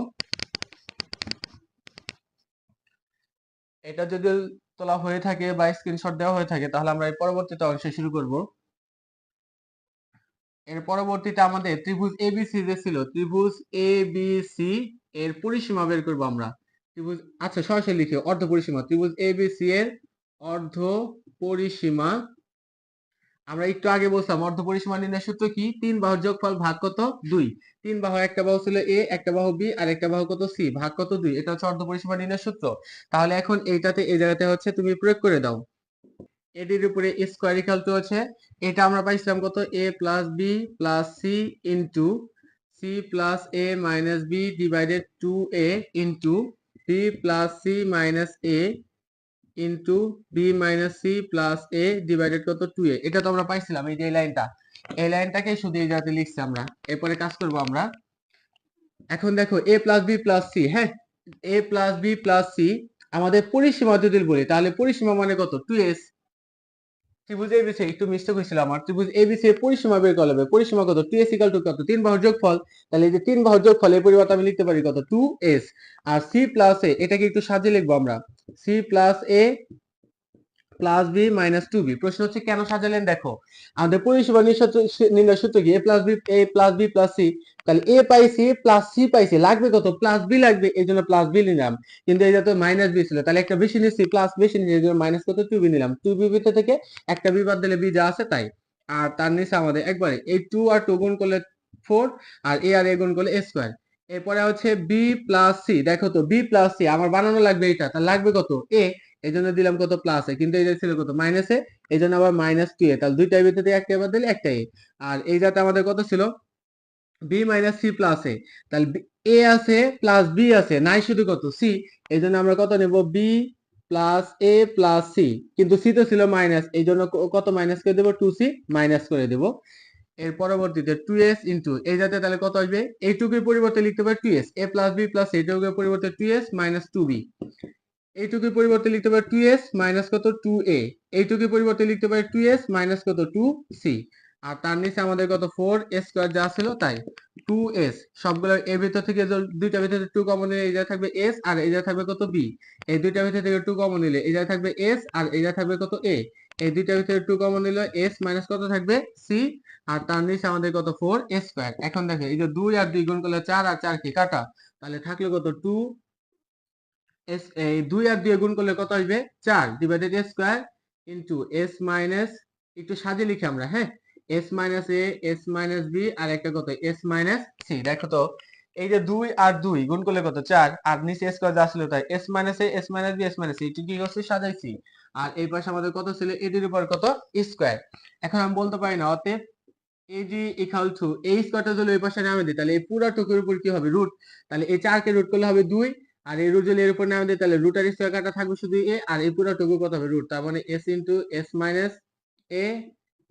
এটা যদি তোলা হয়ে থাকে বা স্ক্রিনশট দেওয়া হয়ে থাকে তাহলে আমরা এই পরবর্তীতে অংশে শুরু করব। এর পরবর্তীতে আমাদের ত্রিভুজ এবিসি যে ছিল ত্রিভুজ এবিসি এর পরিসীমা বের করব আমরা। ত্রিভুজ আচ্ছা সরাসরি লিখি অর্ধ পরিসীমা, ত্রিভুজ এবিসি এর অর্ধ পরিসীমা আমরা একটু আগে বলছিলাম অর্ধপরিসীমা নির্ণয়ের সূত্র কি? 3 বাহুর যোগফল ভাগ কত? 2। 3 বাহু, একটা বাহু ছিল a, একটা বাহু b, আর একটা বাহু কত? c, ভাগ কত? 2। এটা হচ্ছে অর্ধপরিসীমা নির্ণয়ের সূত্র। তাহলে এখন এইটাতে এই জায়গাতে হচ্ছে তুমি প্রয়োগ করে দাও। এটির উপরে স্কয়ার ইকুয়াল টু হচ্ছে, এটা আমরা পাইছিলাম কত? a plus b plus c into c plus a minus b divided 2a into b plus c minus a into b minus c plus a divided কত? 2a। এটা তো আমরা পাইছিলাম, এই যে এই লাইনটা, এই লাইনটাকে শুধু এই জায়গাতে লিখছি আমরা। এরপরে কাজ করব আমরা। এখন দেখো a plus B plus c, হ্যাঁ, a plus B plus c আমাদের পরিসীমা যদি বলি, তাহলে পরিসীমা মানে কত? 2s। ত্রিভুজ এবিসি, একটু মিস্টেক হয়েছিল আমার, ত্রিভুজ এবিসি এর পরিসীমা বের করা হবে। পরিসীমা কত? 2s ইকুয়াল টু কত? 3 বাহুর যোগফল। তাহলে এই যে 3 বাহুর যোগফল এর পরিবর্তে আমি লিখতে পারি কত? 2s। R c plus a, এটাকে একটু সাজিয়ে লিখবো আমরা, c plus a plus b minus two b. প্রশ্ন হচ্ছে কেন সাজালেন? দেখো আমাদের পরিসীমা নির্ণয় সূত্র কি? A plus B plus C. তাহলে এ পাইছি প্লাস সি পাইছি, লাগবে কত? প্লাস বি লাগবে, এই জন্য প্লাস বি নিলাম। কিন্তু এটা তো মাইনাস বি ছিল, তাহলে একটা বেশি নিচ্ছি, প্লাস বেশি নিচ্ছি, এই জন্য মাইনাস কত? টু বি নিলাম। টু বি ভিতর থেকে একটা বি বাদ দিলে বি যা আছে তাই। আর তার নিচে আমাদের একবারে এই টু আর টু গুণ করলে 4, আর এ আর এ গুণ করলে এ স্কোয়ার। এরপরে হচ্ছে বি প্লাস সি, দেখো তো বি প্লাস সি আমার বানানো লাগবে এটা, তাহলে লাগবে কত? এ, এই জন্য দিলাম কত? প্লাস এ, কিন্তু এই যে ছিল কত? মাইনাস এ, এই জন্য আবার মাইনাস 2a। তাহলে দুইটার ভিতরে একটা এবার দিলে একটা এ। আর এই যাতে আমাদের কত ছিল? বি মাইনাস সি প্লাস এ। তাহলে এ আছে প্লাস বি আছে, নাই শুধু কত? সি। এই জন্য আমরা কত নেব? বি প্লাস এ প্লাস সি। কিন্তু সি তো ছিল মাইনাস, এই জন্য কত মাইনাস করে দেবো? 2c মাইনাস করে দেবো। এর পরবর্তীতে 2s ইনটু এই যাতে তাহলে কত আসবে? এইটুকুর পরিবর্তে লিখতে পারি 2s, এ প্লাস বি প্লাস এইটুকুর পরিবর্তে 2s মাইনাস 2b। এইটুকুর পরিবর্তে লিখতে পারি 2s মাইনাস কত? 2a। এইটুকুর পরিবর্তে লিখতে পারি 2s মাইনাস কত? 2c। আর তার নিচে আমাদের কত? 4 স্কয়ার যা ছিল তাই। 2s সবগুলো এর ভিতর থেকে দুইটার ভিতর থেকে 2 কমন নিলে এই জায়গায় থাকবে s, আর এই জায়গায় থাকবে কত? b। এই দুইটার ভিতর থেকে 2 কমন নিলে এই জায়গায় থাকবে s, আর এই জায়গায় থাকবে কত? a। এই দুইটার ভিতরে 2 কমন নিলে s মাইনাস কত থাকবে? c। আর তার নিচে আমাদের কত? 4 স্কয়ার। এখন দেখো এই যে 2 আর 2 গুণ করলে 4, আর 4 কি কাটা, তাহলে থাকলো কত? 2 এই 2 আর 2 গুণ করলে কত আসবে? 4 divided a square into S minus, একটু সাজিয়ে লিখি আমরা, হ্যাঁ, এস মাইনাস এ, এস মাইনাস বি, আর একটা কত? S minus c. দেখো তো এই যে 2 আর 2 গুণ করলে কত? 4, আর নিচে স্কয়ার যা ছিল তাই, এস মাইনাস এ, S minus B, S minus C, এটি কি করছি? সাজাইছি। আর এই পাশে আমাদের কত ছিল? এটির উপর কত? স্কয়ার। এখন আমি বলতে পারি না, অতএব এজি ইকুয়াল টু এই স্কয়ারটা যদি এই পাশে নামে দিই, তাহলে এই পুরো টুকুর উপর কি হবে? রুট। তাহলে এই 4 কে রুট করলে হবে 2, আর এই রুট যদি এর উপর নামে দিই, তাহলে রুট আর স্কয়ার কাটা থাকবে শুধু এ, আর এই পুরো টুকু কত হবে? রুট। তার মানে এস ইনটু এস মাইনাস এ,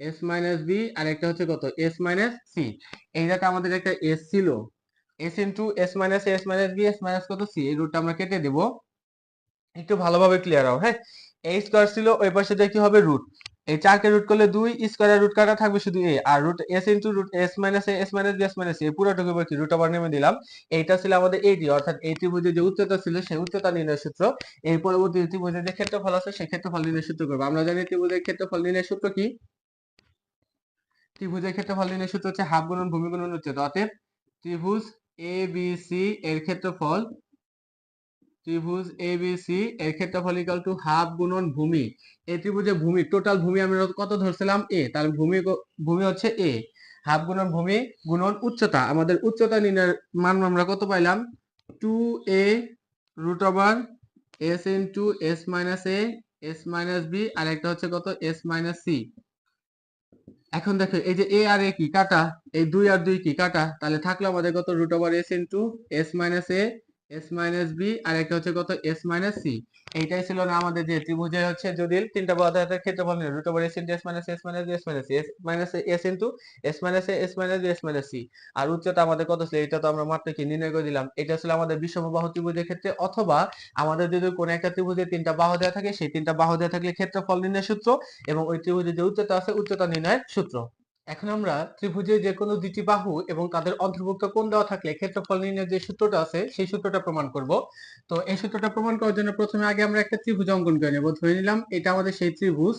এস মাইনাস বি, আর একটা হচ্ছে কত? S minus C. এই জায়গাটা আমাদের একটা এস ছিল, এস ইনটু এস মাইনাস এ, S minus B, S minus কত? সি। এই রুটটা আমরা কেটে দেব। একটু ভালোভাবে ক্লিয়ার হও, হ্যাঁ। এই স্কয়ার ছিল, ওই পাশে দিয়ে কি হবে? রুট। এই 4 কে রুট করলে 2, স্কয়ারের রুট কাটা থাকবে শুধু এ, আর root S into root S minus এ, S minus B, S minus C, এই পুরোটুকু উপর কি রুট আবার নেমে দিলাম। এইটা ছিল আমাদের এডি, অর্থাৎ এই ত্রিভুজের যে উচ্চতা ছিল সেই উচ্চতা নির্ণয়ের সূত্র। এই পরবর্তী ত্রিভুজের যে ক্ষেত্রফল আছে সেই ক্ষেত্রফল নির্ণয়ের সূত্র করব। আমরা জানি ত্রিভুজের ক্ষেত্রফল নির্ণয়ের সূত্র কি? ত্রিভুজের ক্ষেত্রফল নির্ণয়ের সূত্র হচ্ছে হাফ গুণন ভূমি গুণন উচ্চতা। অতএব ত্রিভুজ এ বি সি এর ক্ষেত্রফল, ত্রিভুজ এবিসি এর ক্ষেত্রফল ইকুয়াল টু হাফ গুণন ভূমি। এই ত্রিভুজের ভূমি, টোটাল ভূমি আমরা কত ধরছিলাম? এ। তাহলে ভূমি ভূমি হচ্ছে এ, হাফ গুণন ভূমি গুণন উচ্চতা। আমাদের উচ্চতা নির্ণয়ের মান আমরা কত পাইলাম? 2a root over S into S minus এ, এস মাইনাস বি, আর একটা হচ্ছে কত? S minus C. এখন দেখো এই যে এ আর এ কি কাটা, এই 2 আর 2 কি কাটা, তাহলে থাকলো আমাদের কত? Root over S into S minus এ, এস মাইনাস বি, আর একটা হচ্ছে কত? S minus C. এইটাই ছিল না আমাদের যে ত্রিভুজে হচ্ছে যদি তিনটা পদার্থের ক্ষেত্রফল নির্ণয়, root over S into S minus S minus B, S minus C, S minus S into S minus এ, S minus B, S minus C. আর উচ্চতা আমাদের কত ছিল? এটা তো আমরা মাত্র কি নির্ণয় করে দিলাম। এটা ছিল আমাদের বিষমবাহু ত্রিভুজের ক্ষেত্রে, অথবা আমাদের যদি কোনো একটা ত্রিভুজে তিনটা বাহু দেওয়া থাকে, সেই তিনটা বাহু দেওয়া থাকলে ক্ষেত্রফল নির্ণয়ের সূত্র, এবং ওই ত্রিভুজের যে উচ্চতা আছে উচ্চতা নির্ণয়ের সূত্র। এখন আমরা ত্রিভুজের যে কোনো দুটি বাহু এবং তাদের অন্তর্ভুক্ত কোণ দেওয়া থাকলে ক্ষেত্রফল নির্ণয়ের যে সূত্রটা আছে সেই সূত্রটা প্রমাণ করব। তো এই সূত্রটা প্রমাণ করার জন্য প্রথমে আগে আমরা একটা ত্রিভুজ অঙ্কন করে নেব। ধরে নিলাম এটা আমাদের সেই ত্রিভুজ,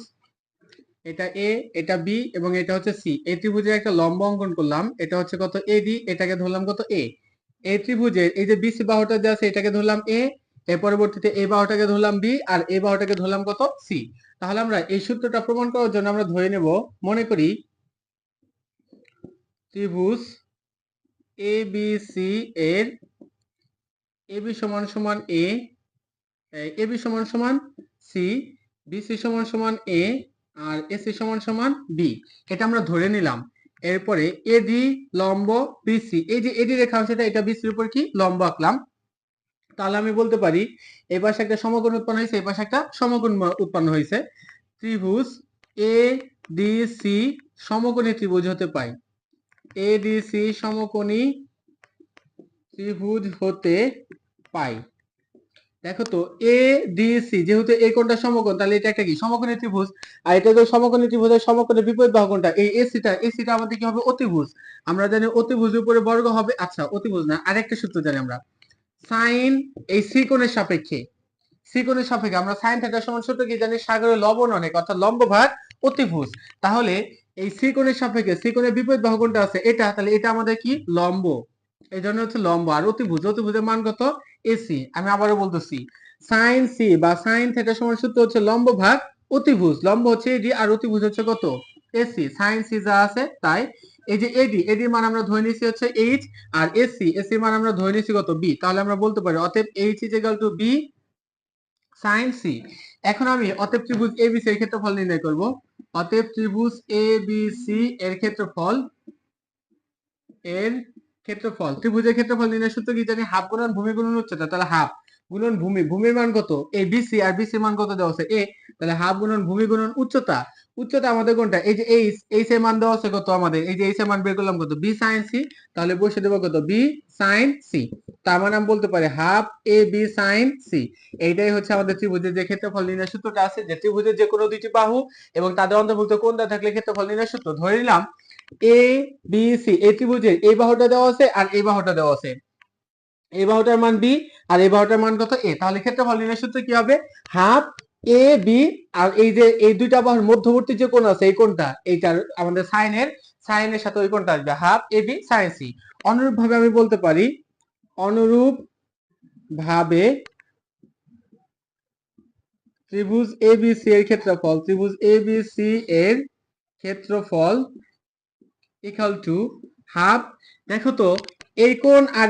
এটা এ, এটা বি, এবং এটা হচ্ছে সি। এই ত্রিভুজের একটা লম্ব অঙ্কন করলাম, এটা হচ্ছে কত? এডি, এটাকে ধরলাম কত? এ। এই ত্রিভুজের এই যে বিসি বাহুটা যে আছে এটাকে ধরলাম এ, এর পরবর্তীতে এই বাহুটাকে ধরলাম বি আর এই বাহুটাকে ধরলাম কত সি। তাহলে আমরা এই সূত্রটা প্রমাণ করার জন্য আমরা ধরে নেব, মনে করি ত্রিভুজ এ বি সি এর এবি সমান সমান এ, এবি সমান সমান সি, বিসি সমান সমান এ আর এসি সমান সমান বি। এটা আমরা ধরে নিলাম। এরপরে এডি লম্ব বিসি, এই যে এডি রেখা আছে এটা বিসির উপর কি লম্ব আঁকলাম। তাহলে আমি বলতে পারি এই পাশে একটা সমকোণ উৎপন্ন হয়েছে, এই পাশে একটা সমকোণ উৎপন্ন হয়েছে। ত্রিভুজ এ ডি সি সমকোণী ত্রিভুজ হতে পায়, এ ডি সি সমকোণী ত্রিভুজ হতে পায়। দেখো তো এ ডি সি যেহেতু এই কোণটা সমকোণ, তাহলে এটা একটা কি সমকোণী ত্রিভুজ। আর এটা তো সমকোণী ত্রিভুজের সমকোণের বিপরীত বাহু কোণটা এই এসিটা আমাদের কি হবে অতিভুজ। আমরা জানি অতিভুজের উপরে বর্গ হবে, আচ্ছা অতিভুজ না আরেকটা সূত্র জানি আমরা, সাইন এই সি কোণের সাপেক্ষে, সি কোণের সাপেক্ষে আমরা সাইন থিটা সমান সূত্র কি জানি, সাগরের লবণ অনেক অর্থাৎ লম্ব ভাগ অতিভুজ। তাহলে এই সি কোণের সাপেক্ষে সি কোণের বিপরীত বাহু কোণটা আছে এটা, তাহলে এটা আমাদের কি লম্ব, এই জন্য হচ্ছে লম্ব। আর অতিভুজের মান কত এসি। আমি আবারও বলতেছি সাইন সি বা সাইন থিটা সমান সূত্র হচ্ছে লম্ব ভাগ অতিভুজ, লম্ব হচ্ছে এডি আর অতিভুজ হচ্ছে কত এসি। সাইন সি যা আছে তাই। এই যে এডির মান আমরা ধরে নিয়েছি হচ্ছে এইচ, আর এসির মান আমরা ধরে নিয়েছি কত বি। তাহলে আমরা বলতে পারি অতএব h is equal to b sine c. এখন আমি অতএব ত্রিভুজ এবিসি এর ক্ষেত্রফল নির্ণয় করব। অতএব ত্রিভুজ এবিসি এর ক্ষেত্রফল, ত্রিভুজের ক্ষেত্রফল নির্ণয়ের সূত্র কি জানি, হাফ গুণন ভূমি গুণন উচ্চতা। তাহলে হাফ গুণন ভূমির মান কত এ বিসি আর বিসির মান কত দেওয়া আছে এ, তাহলে হাফ গুণন ভূমি গুণন উচ্চতা। উচ্চতা আমাদের কোনটা এই যে এইচ এর মান দেওয়া আছে কত আমাদের, এই যে এইচ এর মান বের করলাম কত বি সাইন সি। তাহলে বসে দেবো কত বি সাইন সি। তার মানে আমি বলতে পারি half A B sine C. এইটাই হচ্ছে আমাদের ত্রিভুজের যে ক্ষেত্রফল নির্ণয়ের সূত্রটা আছে, যে ত্রিভুজের যে কোনো দুইটি বাহু এবং তাদের অন্তর্ভুক্ত কোণ দেওয়া থাকলে ক্ষেত্রফল নির্ণয়ের সূত্র। ধরে নিলাম এ বি সি এই ত্রিভুজের এই বাহুটা দেওয়া আছে আর এই বাহুটা দেওয়া আছে, এই বাহুটার মান বি আর এই বাহুটার মান কত এ। তাহলে ক্ষেত্রফল নির্ণয়ের সূত্র কি হবে হাফ এ বি, আর এই যে এই দুইটা বাহুর মধ্যবর্তী যে কোণ আছে এই কোণটা, এইটার আমাদের সাইনের সাথে ওই কোণটা আসবে half A B sine C. অনুরূপ ভাবে আমি বলতে পারি, অনুরূপ ভাবে ত্রিভুজ এবিসি এর ক্ষেত্রফল, ত্রিভুজ এবিসি এর ক্ষেত্রফল ইকুয়াল টু হাফ। দেখো তো এই কোণ আর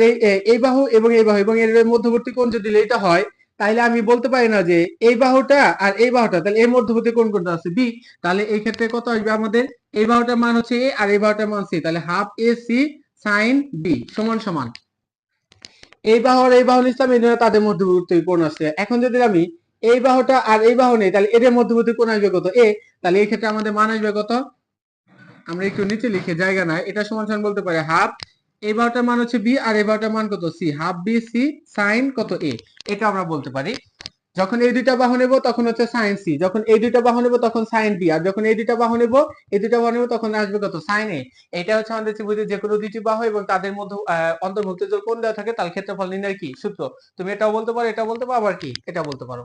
এই বাহু এবং এই বাহু এবং এর মধ্যবর্তী কোণ যদি এটা হয়, তাহলে আমি বলতে পারি না যে এই বাহুটা আর এই বাহুটা, তাহলে এর মধ্যবর্তী কোণ কোনটা আছে বি। তাহলে এই ক্ষেত্রে কত আসবে আমাদের, এই বাহুটার মান হচ্ছে এ আর এই বাহুটার মান সি, তাহলে half a c sine b সমান সমান এই বাহু আর এই বাহু নিলাম, এই জন্য তাদের মধ্যবর্তী কোণ আছে। এখন যদি আমি এই বাহুটা আর এই বাহু নেই, তাহলে এদের মধ্যবর্তী কোণ আসবে কত এ। তাহলে এই ক্ষেত্রে আমাদের মান আসবে কত, আমরা একটু নিচে লিখে জায়গা নাই, এটা সমান সমান বলতে পারি হাফ এই বাহুটার মান হচ্ছে বি আর এই বাহুটার মান কত c, half b c sine কত এ। এটা আমরা বলতে পারি। যখন এই দুইটা বাহু নেব তখন হচ্ছে সাইন সি, যখন এই দুইটা বাহু নেব তখন সাইন বি, আর যখন এই দুইটা বাহু নেব তখন আসবে কত সাইন এ। এটা হচ্ছে আমাদের ত্রিভুজের যে কোনো দুইটি বাহু এবং তাদের মধ্যে অন্তর্ভুক্ত যে কোণ দেওয়া থাকে তার ক্ষেত্রফল নির্ণয়ের কি সূত্র। তুমি এটাও বলতে পারো, এটাও বলতে পারো, আবার কি এটা বলতে পারো।